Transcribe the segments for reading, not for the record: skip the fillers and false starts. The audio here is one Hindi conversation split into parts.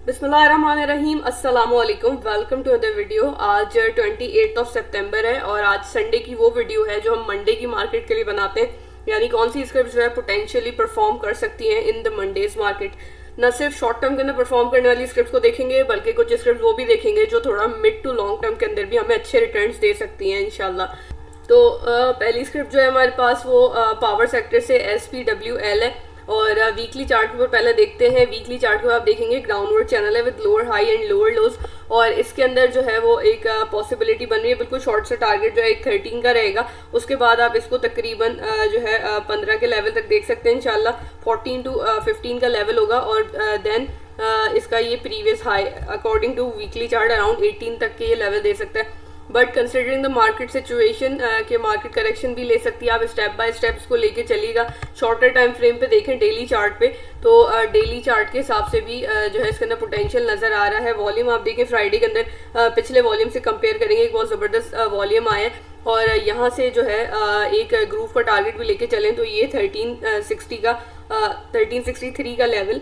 बिस्मिल्लाहिर्रहमानिर्रहीम, अस्सलामुअलैकुम। Welcome to other video. आज 28 सितंबर है और आज संडे की वो वीडियो है जो हम मंडे की मार्केट के लिए बनाते हैं, यानी कौन सी स्क्रिप्ट जो है पोटेंशियली परफॉर्म कर सकती हैं इन द मंडेज मार्केट। न सिर्फ शॉर्ट टर्म के अंदर परफॉर्म करने वाली स्क्रिप्ट को देखेंगे बल्कि कुछ स्क्रिप्ट वो भी देखेंगे जो थोड़ा मिड टू लॉन्ग टर्म के अंदर भी हमें अच्छे रिटर्न्स दे सकती हैं इंशाल्लाह। तो पहली स्क्रिप्ट जो है हमारे पास वो पावर सेक्टर से SPWL है और वीकली चार्ट के ऊपर पहले देखते हैं। वीकली चार्ट के ऊपर आप देखेंगे ग्राउंडवर्ड चैनल है with lower high and lower लोज, और इसके अंदर जो है वो एक पॉसिबिलिटी बन रही है। बिल्कुल शॉर्ट से टारगेट जो है एक 13 का रहेगा, उसके बाद आप इसको तकरीबन जो है 15 के लेवल तक देख सकते हैं इंशाल्लाह। 14 टू 15 का लेवल होगा और देन इसका ये previous high according to weekly chart around 18 तक के ये लेवल दे सकता है। But considering the market situation के मार्केट करेक्शन भी ले सकती है, आप स्टेप बाय स्टेप इसको लेके चलिएगा। शॉर्टर टाइम फ्रेम पे देखें डेली चार्ट पे, तो डेली चार्ट के हिसाब से भी जो है इसके अंदर पोटेंशियल नजर आ रहा है। वॉल्यूम आप देखें फ्राइडे के अंदर पिछले वॉल्यूम से कंपेयर करेंगे, एक बहुत ज़बरदस्त वॉल्यूम आया है और यहाँ से जो है एक ग्रूव का टारगेट भी लेके चलें तो ये 1360 का 1363 का लेवल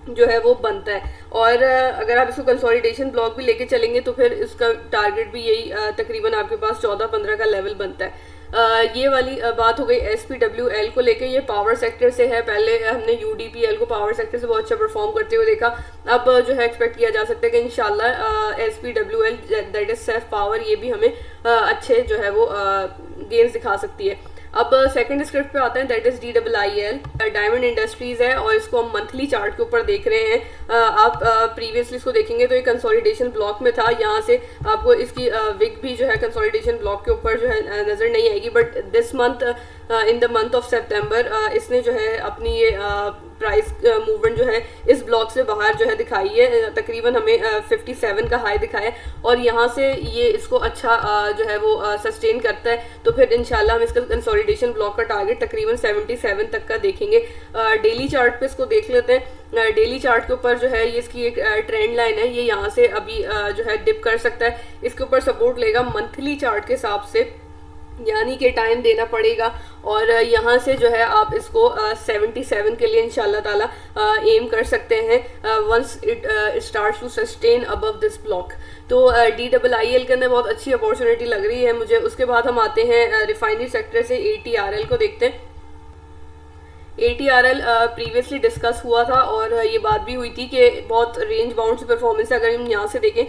जो है वो बनता है। और अगर आप इसको कंसोलिडेशन ब्लॉक भी लेके चलेंगे तो फिर इसका टारगेट भी यही तकरीबन आपके पास 14-15 का लेवल बनता है। ये वाली बात हो गई SPWL को लेके। ये पावर सेक्टर से है, पहले हमने UDPL को पावर सेक्टर से बहुत अच्छा परफॉर्म करते हुए देखा। अब जो है एक्सपेक्ट किया जा सकता है कि इंशाल्लाह SPWL that is safe power ये भी हमें अच्छे जो है वो गेन्स दिखा सकती है। अब सेकंड स्क्रिप्ट पे आते हैं, that is DIIL diamond industries है और इसको हम मंथली चार्ट के ऊपर देख रहे हैं। आप प्रीवियसली इसको देखेंगे तो ये कंसोलिडेशन ब्लॉक में था, यहाँ से आपको इसकी विग भी जो है कंसोलिडेशन ब्लॉक के ऊपर जो है नजर नहीं आएगी। But this month in the month of September इसने जो है अपनी ये प्राइस मूवमेंट जो है इस ब्लॉक से बाहर जो है दिखाई है। तकरीबन हमें 57 का हाई दिखाया है और यहाँ से ये इसको अच्छा जो है वो सस्टेन करता है तो फिर इंशाल्लाह हम इसका कंसोलिडेशन ब्लॉक का टारगेट तकरीबन 77 तक का देखेंगे। डेली चार्ट पे इसको देख लेते हैं। डेली चार्ट के ऊपर जो है ये इसकी एक ट्रेंड लाइन है, ये यहाँ से अभी जो है डिप कर सकता है, इसके ऊपर सपोर्ट लेगा मंथली चार्ट के हिसाब से, यानी कि टाइम देना पड़ेगा। और यहाँ से जो है आप इसको 77 के लिए इंशाल्लाह ताला एम कर सकते हैं once it starts to sustain above this block. तो DIIL के अंदर बहुत अच्छी अपॉर्चुनिटी लग रही है मुझे। उसके बाद हम आते हैं रिफाइनरी सेक्टर से ATRL को देखते हैं। ATRL प्रीवियसली डिस्कस हुआ था और ये बात भी हुई थी कि बहुत रेंज बाउंड से परफॉर्मेंस है। अगर हम यहाँ से देखें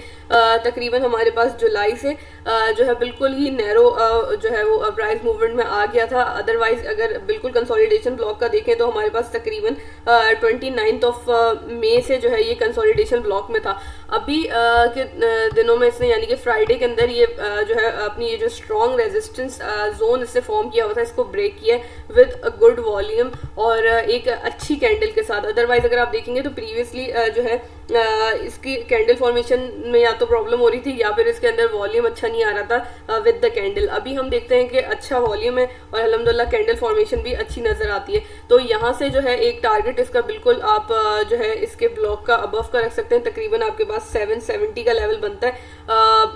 तकरीबन हमारे पास जुलाई से जो है बिल्कुल ही नैरो जो है वो प्राइस मूवमेंट में आ गया था। अदरवाइज अगर बिल्कुल कंसोलिडेशन ब्लॉक का देखें तो हमारे पास तकरीबन 29 मई से जो है ये कंसोलिडेशन ब्लॉक में था। अभी के दिनों में इसने यानी कि फ्राइडे के अंदर ये जो है अपनी ये जो स्ट्रॉन्ग रेजिस्टेंस जोन इससे फॉर्म किया हुआ था इसको ब्रेक किया विद अ गुड वॉल्यूम और एक अच्छी कैंडल के साथ। अदरवाइज अगर आप देखेंगे तो प्रीवियसली जो है इसकी कैंडल फॉर्मेशन में या तो प्रॉब्लम हो रही थी या फिर इसके अंदर वॉल्यूम अच्छा नहीं आ रहा था विद द कैंडल। अभी हम देखते हैं कि अच्छा वॉल्यूम है और अल्हम्दुलिल्लाह कैंडल फॉर्मेशन भी अच्छी नजर आती है। तो यहाँ से जो है एक टारगेट इसका बिल्कुल आप जो है इसके ब्लॉक का अबव का रख सकते हैं, तकरीबन आपके पास 770 का लेवल बनता है।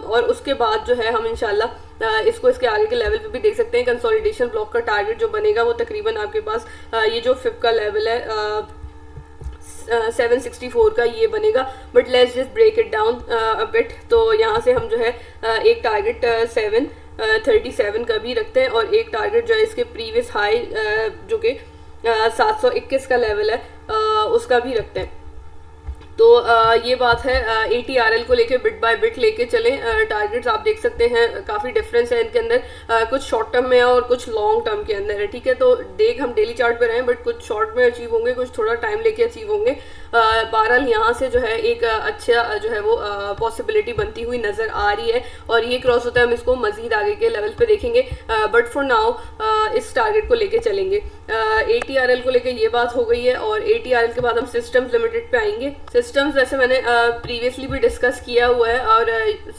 और उसके बाद जो है हम इंशाल्लाह इसको इसके आगे के लेवल पे भी देख सकते हैं। कंसोलिडेशन ब्लॉक का टारगेट जो बनेगा वो तकरीबन आपके पास ये जो 5 का लेवल है 764 का ये बनेगा। But let's just break it down a bit. तो यहाँ से हम जो है एक टारगेट 737 का भी रखते हैं और एक टारगेट जो है इसके प्रीवियस हाई जो कि 721 का लेवल है उसका भी रखते हैं। तो ये बात है ATRL को लेके बिट बाय बिट लेके चलें। टारगेट्स आप देख सकते हैं काफ़ी डिफरेंस है इनके अंदर, कुछ शॉर्ट टर्म में है और कुछ लॉन्ग टर्म के अंदर है। ठीक है, तो देख हम डेली चार्ट पे रहे बट कुछ शॉर्ट में अचीव होंगे, कुछ थोड़ा टाइम लेके अचीव होंगे। बहरहाल यहाँ से जो है एक अच्छा जो है वो पॉसिबिलिटी बनती हुई नज़र आ रही है और ये क्रॉस होता है हम इसको मजीद आगे के लेवल पे देखेंगे। बट फॉर नाउ इस टारगेट को लेके चलेंगे। ATRL को लेके ये बात हो गई है और ATRL के बाद हम सिस्टम्स लिमिटेड पे आएंगे। सिस्टम्स वैसे मैंने प्रीवियसली भी डिस्कस किया हुआ है और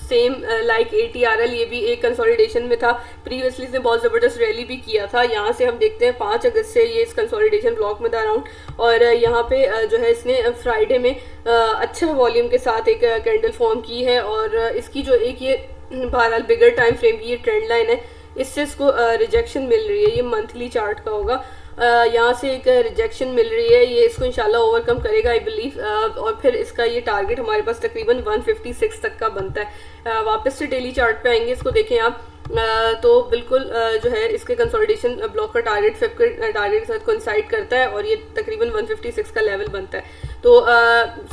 सेम लाइक ATRL ये भी एक कंसोलिडेशन में था। प्रीवियसली इसने बहुत ज़बरदस्त रैली भी किया था। यहाँ से हम देखते हैं 5 अगस्त से ये इस कंसोलिडेशन ब्लॉक में था अराउंड और यहाँ पे जो है इसने फ्राइडे में अच्छा वॉल्यूम के साथ एक कैंडल फॉर्म की है और इसकी जो एक ये बहरहाल बिगर टाइम फ्रेम की ये ट्रेंड लाइन है, इससे इसको रिजेक्शन मिल रही है। ये मंथली चार्ट का होगा यहाँ से एक रिजेक्शन मिल रही है, ये इसको इंशाल्लाह ओवरकम करेगा आई बिलीव, और फिर इसका ये टारगेट हमारे पास तकरीबन 156 तक का बनता है। वापस से डेली चार्ट पे आएंगे, इसको देखें आप, तो बिल्कुल जो है इसके कंसोलिडेशन ब्लॉक का टारगेट फिफ्थ के टारगेट के साथ कोइंसाइड करता है और ये तकरीबन 156 का लेवल बनता है। तो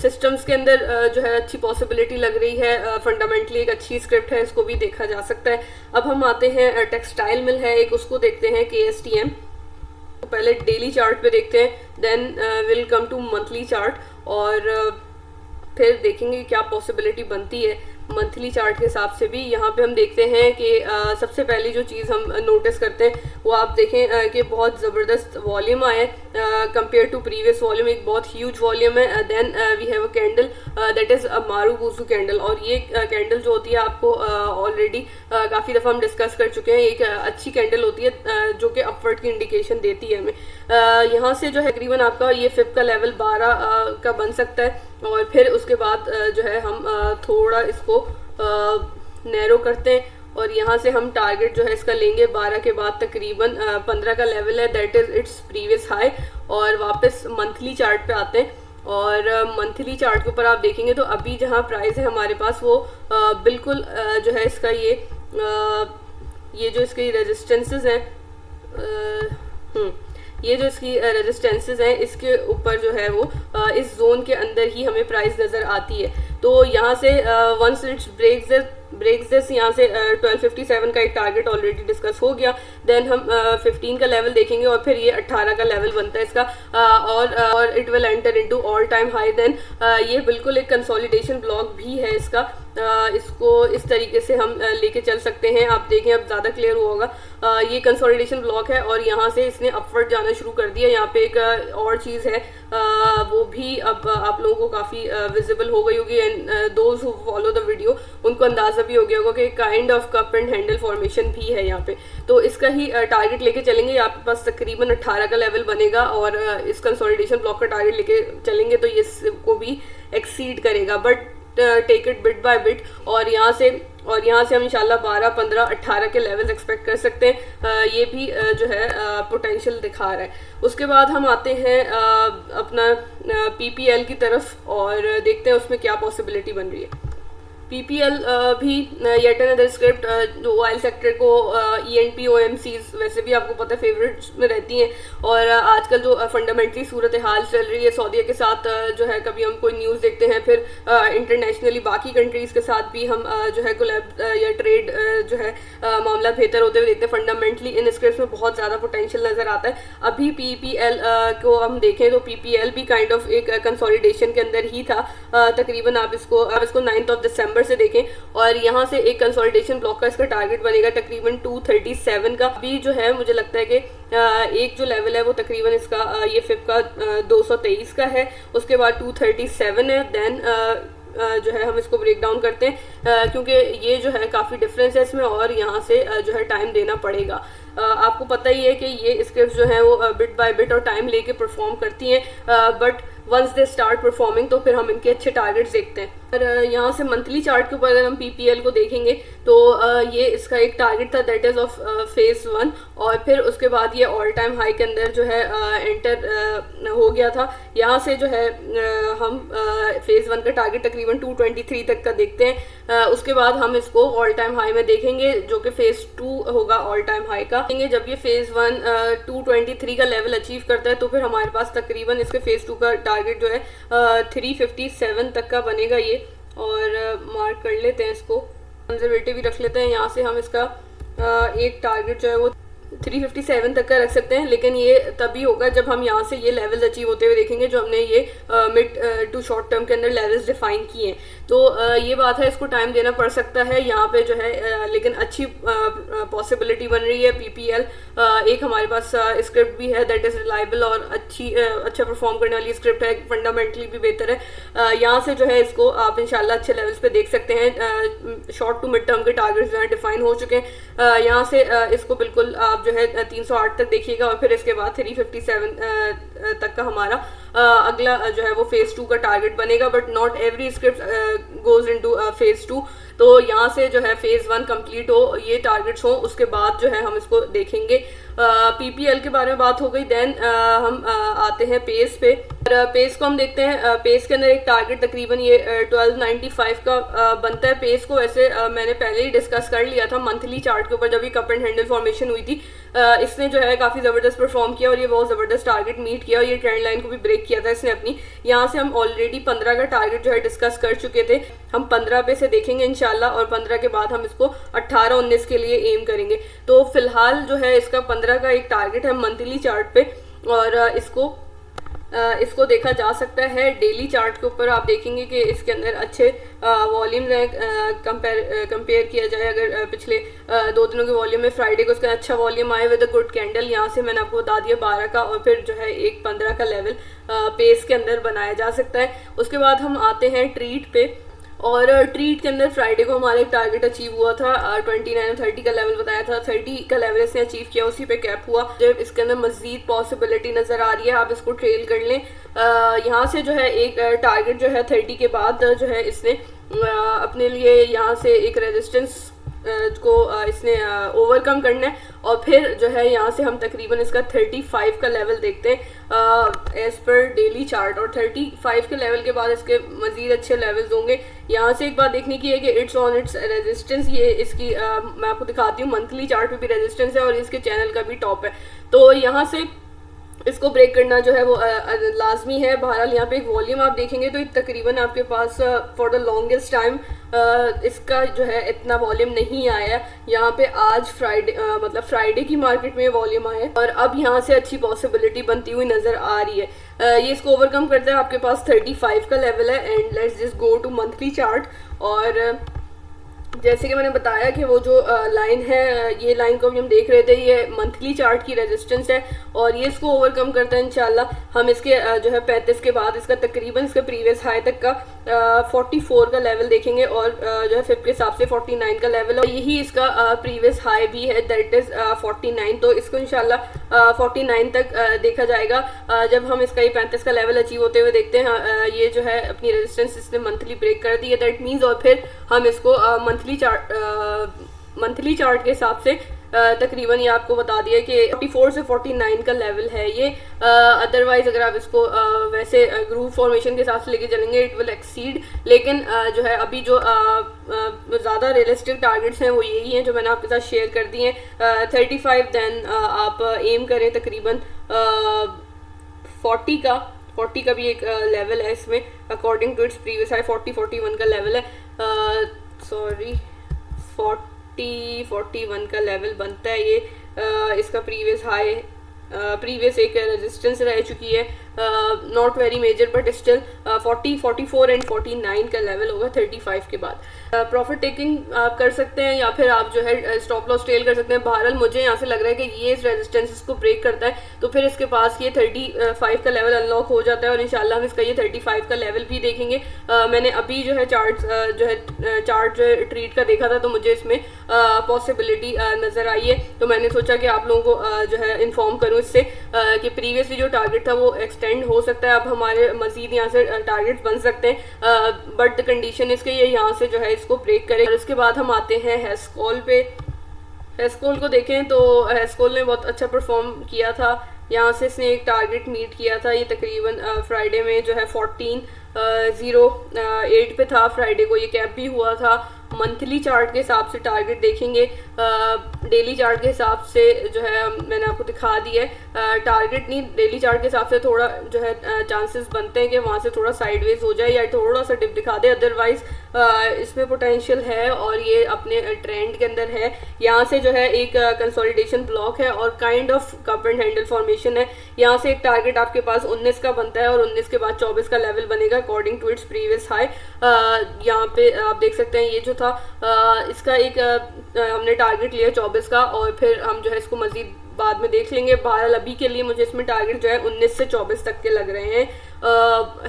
सिस्टम्स के अंदर जो है अच्छी पॉसिबिलिटी लग रही है, फंडामेंटली एक अच्छी स्क्रिप्ट है, इसको भी देखा जा सकता है। अब हम आते हैं टेक्सटाइल मिल है एक, उसको देखते हैं KSTM। तो पहले डेली चार्ट पे देखते हैं, then will come to monthly chart, और फिर देखेंगे क्या पॉसिबिलिटी बनती है मंथली चार्ट के हिसाब से भी। यहाँ पे हम देखते हैं कि सबसे पहली जो चीज़ हम नोटिस करते हैं वो आप देखें कि बहुत ज़बरदस्त वॉल्यूम आया है कंपेयर टू प्रीवियस वॉल्यूम, एक बहुत ह्यूज वॉल्यूम है। Then we have a candle that is a marubozu candle, और ये कैंडल जो होती है आपको ऑलरेडी काफ़ी दफ़ा हम डिस्कस कर चुके हैं, एक अच्छी कैंडल होती है जो कि अपवर्ड की इंडिकेशन देती है हमें। यहाँ से जो है तकरीबन आपका ये फिफ्थ का लेवल 12 का बन सकता है, और फिर उसके बाद जो है हम थोड़ा इसको नैरो करते हैं, और यहाँ से हम टारगेट जो है इसका लेंगे 12 के बाद तकरीबन 15 का लेवल है, that is it's previous high. और वापस मंथली चार्ट पे आते हैं, और मंथली चार्ट के ऊपर आप देखेंगे तो अभी जहाँ प्राइस है हमारे पास वो बिल्कुल जो है इसका ये जो इसकी रेजिस्टेंसेस हैं, ये जो इसकी रेजिस्टेंसेस हैं इसके ऊपर जो है वो इस जोन के अंदर ही हमें प्राइस नज़र आती है। तो यहाँ से वंस इट्स ब्रेक्स दिस, यहाँ से 1257 का एक टारगेट ऑलरेडी डिस्कस हो गया। देन हम 15 का लेवल देखेंगे, और फिर ये 18 का लेवल बनता है इसका, और it will enter into all time high. Then ये बिल्कुल एक कंसोलिडेशन ब्लॉक भी है इसका, इसको इस तरीके से हम लेके चल सकते हैं। आप देखें अब ज़्यादा क्लियर होगा, ये कंसोलिडेशन ब्लॉक है और यहाँ से इसने अपवर्ड जाना शुरू कर दिया। यहाँ पे एक और चीज़ है वो भी अब आप लोगों को काफ़ी विजिबल हो गई होगी, and those who follow the video उनको अंदाज़ा भी हो गया होगा कि kind of cup and handle formation भी है यहाँ पे। तो इसका ही टारगेट लेके चलेंगे, आपके पास तकरीबन 18 का लेवल बनेगा, और इस कंसोलिडेशन ब्लॉक का टारगेट लेके चलेंगे तो ये इसको भी एक्सीड करेगा, but take it bit by bit. और यहाँ से हम इंशाल्लाह 12, 15, 18 के लेवल्स एक्सपेक्ट कर सकते हैं। ये भी जो है पोटेंशियल दिखा रहा है। उसके बाद हम आते हैं अपना PPL की तरफ, और देखते हैं उसमें क्या पॉसिबिलिटी बन रही है। PPL भी येट अनदर स्क्रिप्ट जो ऑयल सेक्टर को ENP OMCs वैसे भी आपको पता है फेवरेट्स में रहती हैं, और आजकल जो फंडामेंटली सूरत हाल चल रही है सऊदीया के साथ, जो है कभी हम कोई न्यूज़ देखते हैं, फिर इंटरनेशनली बाकी कंट्रीज़ के साथ भी हम जो है कोलैब या ट्रेड जो है मामला बेहतर होते हुए देखते हैं। फंडामेंटली इन स्क्रिप्ट्स में बहुत ज़्यादा पोटेंशियल नज़र आता है। अभी PPL को हम देखें तो PPL भी काइंड ऑफ एक कंसोलिडेशन के अंदर ही था, तकरीबन आप इसको 9 दिसंबर से देखें, और यहाँ से एक कंसोलिडेशन ब्लॉक का इसका टारगेट बनेगा तकरीबन 237 का। अभी जो है मुझे लगता है कि एक जो लेवल है वो तकरीबन इसका ये फिफ्थ का 223 का है, उसके बाद 237 है। देन जो है हम इसको ब्रेक डाउन करते हैं क्योंकि ये जो है काफ़ी डिफरेंस है इसमें, और यहाँ से जो है टाइम देना पड़ेगा। आपको पता ही है कि ये स्क्रिप्ट जो है वो बिट बाय बिट और टाइम लेके परफॉर्म करती हैं, but once they start performing तो फिर हम इनके अच्छे टारगेट्स देखते हैं। और यहाँ से मंथली चार्ट के ऊपर अगर हम PPL को देखेंगे तो ये इसका एक टारगेट था दैट इज़ ऑफ फेज़ 1, और फिर उसके बाद ये ऑल टाइम हाई के अंदर जो है एंटर हो गया था। यहाँ से जो है हम फेज़ 1 का टारगेट तकरीबन 223 तक का देखते हैं। उसके बाद हम इसको ऑल टाइम हाई में देखेंगे जो कि फेज़ 2 होगा ऑल टाइम हाई का। जब ये फेज़ 1 223 का लेवल अचीव करता है तो फिर हमारे पास तकरीबन इसके फेज़ 2 का टारगेट जो है 357 तक का बनेगा ये, और मार्क कर लेते हैं इसको, कंजर्वेटिव भी रख लेते हैं। यहाँ से हम इसका एक टारगेट जो है वो 357 तक का रख सकते हैं, लेकिन ये तभी होगा जब हम यहाँ से ये लेवल्स अचीव होते हुए देखेंगे जो हमने ये मिड टू शॉर्ट टर्म के अंदर लेवल्स डिफाइन किए हैं। तो ये बात है, इसको टाइम देना पड़ सकता है यहाँ पे जो है, लेकिन अच्छी पॉसिबिलिटी बन रही है। PPL एक हमारे पास स्क्रिप्ट भी है दैट इज़ रिलायबल और अच्छा परफॉर्म करने वाली स्क्रिप्ट है, फंडामेंटली भी बेहतर है। यहाँ से जो है इसको आप इंशाल्लाह अच्छे लेवल्स पे देख सकते हैं। शॉर्ट टू मिड टर्म के टारगेट्स जो है डिफाइन हो चुके हैं। यहाँ से इसको बिल्कुल आप जो है 308 तक देखिएगा, और फिर इसके बाद 357 तक का हमारा अगला जो है वो फेज़ 2 का टारगेट बनेगा, but not every script goes into phase 2। तो यहाँ से जो है फेज़ 1 कंप्लीट हो, ये टारगेट्स हों, उसके बाद जो है हम इसको देखेंगे। पीपीएल के बारे में बात हो गई। देन हम आते हैं पेस पे, और पेस को हम देखते हैं। पेस के अंदर एक टारगेट तकरीबन ये 1295 का बनता है। पेस को वैसे मैंने पहले ही डिस्कस कर लिया था मंथली चार्ट के ऊपर, जब ये कप एंड हैंडल फॉर्मेशन हुई थी। इसने जो है काफ़ी ज़बरदस्त परफॉर्म किया और ये बहुत ज़बरदस्त टारगेट मीट किया, और ये ट्रेंड लाइन को भी ब्रेक किया था इसने अपनी। यहाँ से हम ऑलरेडी 15 का टारगेट जो है डिस्कस कर चुके थे। हम 15 पे से देखेंगे इंशाल्लाह, और 15 के बाद हम इसको 18-19 के लिए एम करेंगे। तो फिलहाल जो है इसका 15 का एक टारगेट है मंथली चार्ट पे, और इसको देखा जा सकता है डेली चार्ट के ऊपर। आप देखेंगे कि इसके अंदर अच्छे वॉल्यूम्स हैं। कंपेयर किया जाए अगर पिछले 2 दिनों के वॉल्यूम में, फ्राइडे को इसका अच्छा वॉल्यूम आए विद अ गुड कैंडल। यहाँ से मैंने आपको बता दिया 12 का, और फिर जो है एक 15 का लेवल पेस के अंदर बनाया जा सकता है। उसके बाद हम आते हैं ट्रीट पे, और ट्रीट के अंदर फ्राइडे को हमारा एक टारगेट अचीव हुआ था। 29 और 30 का लेवल बताया था। 30 का लेवल इसने अचीव किया, उसी पे कैप हुआ। जब इसके अंदर मजीद पॉसिबिलिटी नज़र आ रही है, आप इसको ट्रेल कर लें। यहाँ से जो है एक टारगेट जो है 30 के बाद जो है इसने अपने लिए यहाँ से एक रेजिस्टेंस को इसने ओवरकम करना है, और फिर जो है यहाँ से हम तकरीबन इसका 35 का लेवल देखते हैं एज पर डेली चार्ट, और 35 के लेवल के बाद इसके मज़ीद अच्छे लेवल्स होंगे। यहाँ से एक बात देखने की है कि इट्स ऑन इट्स रेजिस्टेंस। ये इसकी मैं आपको दिखाती हूँ, मंथली चार्ट पे भी रेजिस्टेंस है और इसके चैनल का भी टॉप है। तो यहाँ से इसको ब्रेक करना जो है वो लाजमी है। बहरहाल यहाँ पे एक वॉल्यूम आप देखेंगे तो तकरीबन आपके पास फॉर द लॉन्गेस्ट टाइम इसका जो है इतना वॉल्यूम नहीं आया। यहाँ पे आज फ्राइडे मतलब फ्राइडे की मार्केट में वॉल्यूम आया, और अब यहाँ से अच्छी पॉसिबिलिटी बनती हुई नज़र आ रही है। ये इसको ओवरकम करता है। आपके पास 35 का लेवल है, and let's just go to monthly chart. और जैसे कि मैंने बताया कि वो जो लाइन है, ये लाइन को भी हम देख रहे थे, ये मंथली चार्ट की रेजिस्टेंस है, और ये इसको ओवरकम करता है इंशाल्लाह। हम इसके जो है 35 के बाद इसका तकरीबन इसके प्रीवियस हाई तक का 44 का लेवल देखेंगे, और जो है फिफ्थ के हिसाब से 49 का लेवल है। यही इसका प्रीवियस हाई भी है, दैट इज़ 49। तो इसको इंशाल्लाह 49 तक देखा जाएगा जब हम इसका ये 35 का लेवल अचीव होते हुए देखते हैं। ये जो है अपनी रेजिस्टेंस इसने मंथली ब्रेक कर दी है, दैट मीन्स। और फिर हम इसको मंथली चार्ट के हिसाब से तकरीबन ये आपको बता दिया कि 44 से 49 का लेवल है ये। अदरवाइज अगर आप इसको वैसे ग्रूव फॉर्मेशन के हिसाब से लेके चलेंगे इट विल एक्सीड, लेकिन जो है अभी जो ज़्यादा रियलिस्टिक टारगेट्स हैं वो यही हैं जो मैंने आपके साथ शेयर कर दिए हैं। 35 देन आप एम करें तकरीबन 40 का भी एक लेवल है इसमें, according to its previous high 41 का लेवल है। 41 का लेवल बनता है ये। इसका प्रीवियस हाई प्रीवियस एक रेजिस्टेंस रह चुकी है, not very major but still 40, 44 and 49 का लेवल होगा 35 के बाद। प्रॉफिट टेकिंग आप कर सकते हैं या फिर आप जो है स्टॉप लॉस ट्रेल कर सकते हैं। बहरहाल मुझे यहाँ से लग रहा है कि ये इस रेजिस्टेंस को ब्रेक करता है तो फिर इसके पास ये 35 का लेवल अनलॉक हो जाता है, और इंशाल्लाह हम इसका ये 35 का लेवल भी देखेंगे। मैंने अभी जो है चार्ट ट्रीट का देखा था तो मुझे इसमें पॉसिबिलिटी नज़र आई है, तो मैंने सोचा कि आप लोगों को जो है इन्फॉर्म करूँ इससे कि प्रीवियसली जो टारगेट था वो एक्सटेंड हो सकता है। अब हमारे मजीद यहाँ से टारगेट बन सकते हैं, बट द कंडीशन इसके ये यहाँ से जो है इसको ब्रेक करें। और इसके बाद हम आते हैं हेस्कॉल पे। हेस्कॉल को देखें तो हेस्कॉल ने बहुत अच्छा परफॉर्म किया था। यहाँ से इसने एक टारगेट मीट किया था, ये तकरीबन फ्राइडे में जो है 1408 पे था। फ्राइडे को ये कैप भी हुआ था। मंथली चार्ट के हिसाब से टारगेट देखेंगे, डेली चार्ट के हिसाब से जो है मैंने आपको दिखा दिया है। टारगेट नहीं, डेली चार्ट के हिसाब से थोड़ा जो है चांसेस बनते हैं कि वहाँ से थोड़ा साइडवेज हो जाए या थोड़ा सा डिप दिखा दे, अदरवाइज इसमें पोटेंशियल है और ये अपने ट्रेंड के अंदर है। यहाँ से जो है एक कंसोलिडेशन ब्लॉक है और kind of cup and handle formation है। यहाँ से एक टारगेट आपके पास 19 का बनता है और 19 के बाद 24 का लेवल बनेगा according to its previous high. यहाँ पे आप देख सकते हैं ये जो था सा इसका एक हमने टारगेट लिया 24 का, और फिर हम जो है इसको मजीद बाद में देख लेंगे। बहरहाल अभी के लिए मुझे इसमें टारगेट जो है 19 से 24 तक के लग रहे हैं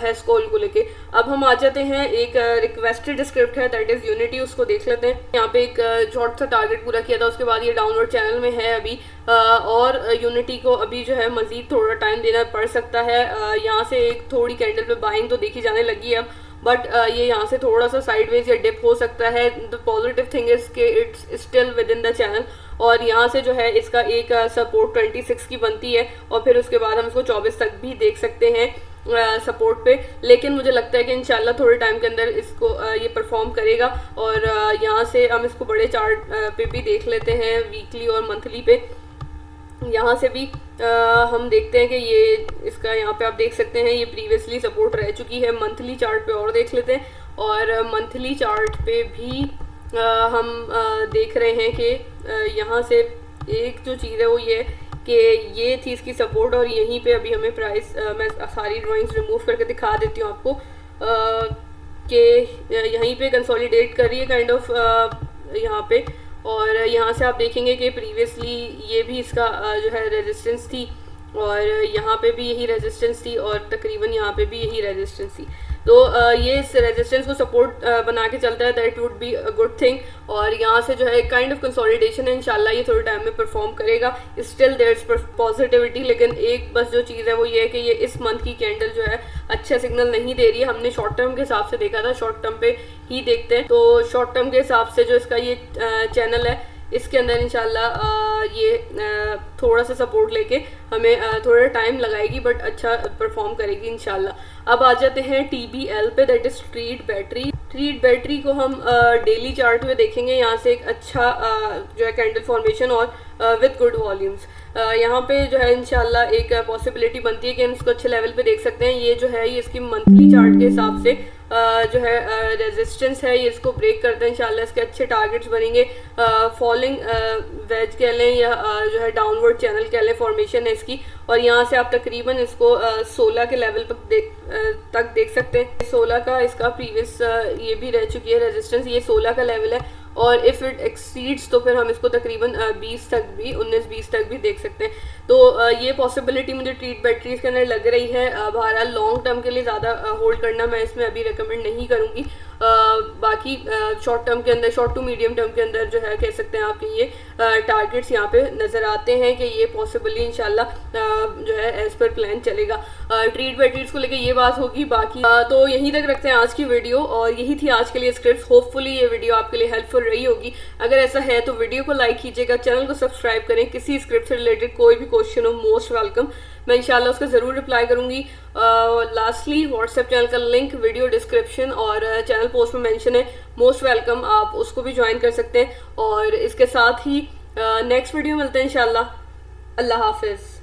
हेस्कोल को लेके। अब हम आ जाते हैं एक रिक्वेस्टेड स्क्रिप्ट है, दैट इज़ यूनिटी, उसको देख लेते हैं। यहाँ पे एक शॉर्ट सा टारगेट पूरा किया था, उसके बाद ये डाउनलोड चैनल में है अभी, और यूनिटी को अभी जो है मजीद थोड़ा टाइम देना पड़ सकता है। यहाँ से एक थोड़ी कैंडल पे बाइंग तो देखी जाने लगी है अब, बट ये यहाँ से थोड़ा सा साइडवेज या डिप हो सकता है। द पॉजिटिव थिंग इज के it's still with in the channel, और यहाँ से जो है इसका एक सपोर्ट 26 की बनती है, और फिर उसके बाद हम इसको 24 तक भी देख सकते हैं सपोर्ट पे। लेकिन मुझे लगता है कि इंशाल्लाह थोड़े टाइम के अंदर इसको ये परफॉर्म करेगा, और यहाँ से हम इसको बड़े चार्ट पे भी देख लेते हैं, वीकली और मंथली पे। यहाँ से भी हम देखते हैं कि ये इसका यहाँ पे आप देख सकते हैं ये प्रीवियसली सपोर्ट रह चुकी है। मंथली चार्ट पे और देख लेते हैं, और मंथली चार्ट पे भी हम देख रहे हैं कि यहाँ से एक जो चीज़ है वो ये कि ये थी इसकी सपोर्ट, और यहीं पे अभी हमें प्राइस मैं सारी ड्राइंग्स रिमूव करके दिखा देती हूँ आपको कि यहीं पे कंसोलिडेट कर रही है काइंड ऑफ यहाँ पे। और यहाँ से आप देखेंगे कि प्रीवियसली ये भी इसका जो है रेजिस्टेंस थी, और यहाँ पे भी यही रेजिस्टेंस थी, और तकरीबन यहाँ पे भी यही रेजिस्टेंस थी। तो ये इस रेजिस्टेंस को सपोर्ट बना के चलता है, that would be a good thing. और यहाँ से जो है काइंड ऑफ कंसोलिडेशन है, इंशाल्लाह ये थोड़े टाइम में परफॉर्म करेगा। स्टिल देयर इज पॉजिटिविटी, लेकिन एक बस जो चीज़ है वो ये है कि ये इस मंथ की कैंडल जो है अच्छा सिग्नल नहीं दे रही है। हमने शॉर्ट टर्म के हिसाब से देखा था, शॉर्ट टर्म पे ही देखते हैं। तो शॉर्ट टर्म के हिसाब से जो इसका ये चैनल है, इसके अंदर इंशाल्लाह ये थोड़ा सा सपोर्ट लेके हमें थोड़ा टाइम लगाएगी, बट अच्छा परफॉर्म करेगी इंशाल्लाह। अब आ जाते हैं TBL पे, that is treat battery. Treat battery को हम डेली चार्ट में देखेंगे। यहाँ से एक अच्छा जो है कैंडल फॉर्मेशन और विद गुड वॉल्यूम्स, यहाँ पे जो है इंशाल्लाह एक पॉसिबिलिटी बनती है कि हम इसको अच्छे लेवल पे देख सकते हैं। ये जो है ये इसकी मंथली चार्ट के हिसाब से जो है रेजिस्टेंस है, ये इसको ब्रेक करते हैं इंशाल्लाह। इसके अच्छे टारगेट्स बनेंगे। फॉलिंग वेज कह लें या जो है डाउनवर्ड चैनल कह लें, फॉर्मेशन है इसकी। और यहाँ से आप तकरीबन इसको 16 के लेवल तक देख सकते हैं। 16 का इसका प्रीवियस ये भी रह चुकी है रेजिस्टेंस, ये 16 का लेवल है, और इफ़ इट एक्सीड्स तो फिर हम इसको तकरीबन 20 तक भी 19-20 तक भी देख सकते हैं। तो ये पॉसिबिलिटी मुझे ट्रीट बैटरीज के अंदर लग रही है। बहरहाल लॉन्ग टर्म के लिए ज़्यादा होल्ड करना मैं इसमें अभी रिकमेंड नहीं करूँगी। बाकी शॉर्ट टर्म के अंदर, शॉर्ट टू मीडियम टर्म के अंदर जो है कह सकते हैं आपके ये टारगेट्स यहाँ पे नज़र आते हैं कि ये पॉसिबली इंशाल्लाह जो है एज पर प्लान चलेगा। ट्रीट बैटरीज को लेके ये बात होगी। बाकी तो यहीं तक रखते हैं आज की वीडियो, और यही थी आज के लिए स्क्रिप्ट। होपफुली ये वीडियो आपके लिए हेल्पफुल रही होगी। अगर ऐसा है तो वीडियो को लाइक कीजिएगा, चैनल को सब्सक्राइब करें। किसी स्क्रिप्ट से रिलेटेड कोई भी क्वेश्चन हो, मोस्ट वेलकम, मैं इंशाल्लाह उसका ज़रूर रिप्लाई करूँगी। लास्टली व्हाट्सएप चैनल का लिंक वीडियो डिस्क्रिप्शन और चैनल पोस्ट में मेंशन है, मोस्ट वेलकम, आप उसको भी ज्वाइन कर सकते हैं। और इसके साथ ही नेक्स्ट वीडियो मिलते हैं इंशाल्लाह। अल्लाह हाफिज़।